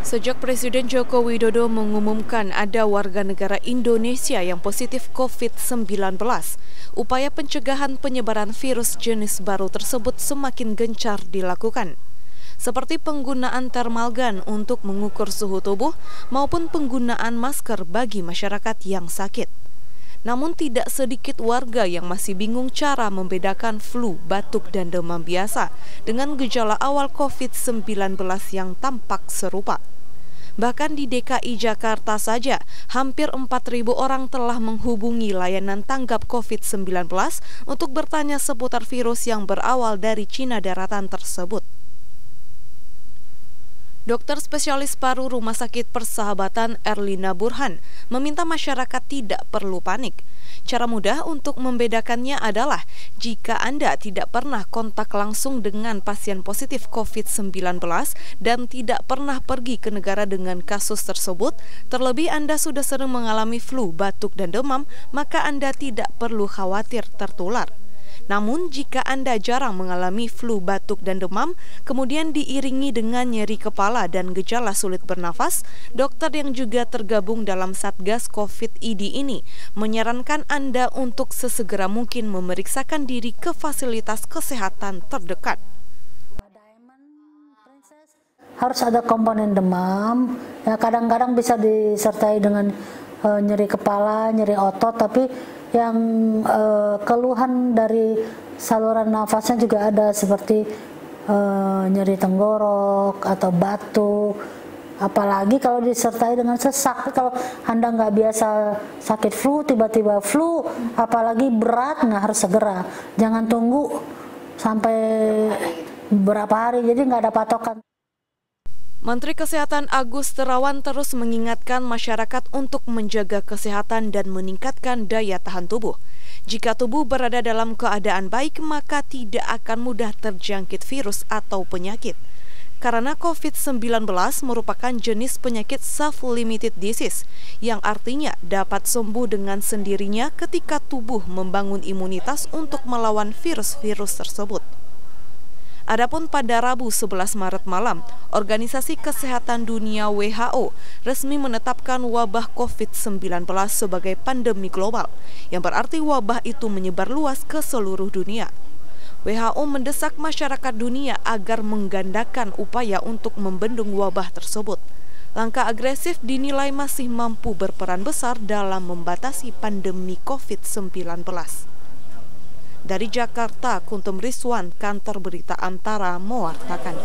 Sejak Presiden Joko Widodo mengumumkan ada warga negara Indonesia yang positif COVID-19, upaya pencegahan penyebaran virus jenis baru tersebut semakin gencar dilakukan. Seperti penggunaan thermal gun untuk mengukur suhu tubuh maupun penggunaan masker bagi masyarakat yang sakit. Namun tidak sedikit warga yang masih bingung cara membedakan flu, batuk, dan demam biasa dengan gejala awal COVID-19 yang tampak serupa. Bahkan di DKI Jakarta saja, hampir 4.000 orang telah menghubungi layanan tanggap COVID-19 untuk bertanya seputar virus yang berawal dari Cina daratan tersebut. Dokter spesialis paru Rumah Sakit Persahabatan Erlina Burhan meminta masyarakat tidak perlu panik. Cara mudah untuk membedakannya adalah jika Anda tidak pernah kontak langsung dengan pasien positif COVID-19 dan tidak pernah pergi ke negara dengan kasus tersebut, terlebih Anda sudah sering mengalami flu, batuk, dan demam, maka Anda tidak perlu khawatir tertular. Namun jika Anda jarang mengalami flu, batuk, dan demam, kemudian diiringi dengan nyeri kepala dan gejala sulit bernafas, dokter yang juga tergabung dalam Satgas COVID-ID ini menyarankan Anda untuk sesegera mungkin memeriksakan diri ke fasilitas kesehatan terdekat. Harus ada komponen demam, ya kadang-kadang bisa disertai dengan nyeri kepala, nyeri otot, tapi yang keluhan dari saluran nafasnya juga ada seperti nyeri tenggorok atau batuk, apalagi kalau disertai dengan sesak. Kalau Anda nggak biasa sakit flu, tiba-tiba flu, apalagi berat, harus segera, jangan tunggu sampai beberapa hari, jadi nggak ada patokan. Menteri Kesehatan Agus Terawan terus mengingatkan masyarakat untuk menjaga kesehatan dan meningkatkan daya tahan tubuh. Jika tubuh berada dalam keadaan baik, maka tidak akan mudah terjangkit virus atau penyakit. Karena COVID-19 merupakan jenis penyakit self-limited disease, yang artinya dapat sembuh dengan sendirinya ketika tubuh membangun imunitas untuk melawan virus-virus tersebut. Adapun pada Rabu 11 Maret malam, Organisasi Kesehatan Dunia WHO resmi menetapkan wabah COVID-19 sebagai pandemi global, yang berarti wabah itu menyebar luas ke seluruh dunia. WHO mendesak masyarakat dunia agar menggandakan upaya untuk membendung wabah tersebut. Langkah agresif dinilai masih mampu berperan besar dalam membatasi pandemi COVID-19. Dari Jakarta, Kuntum Rizwan, Kantor Berita Antara mewartakan.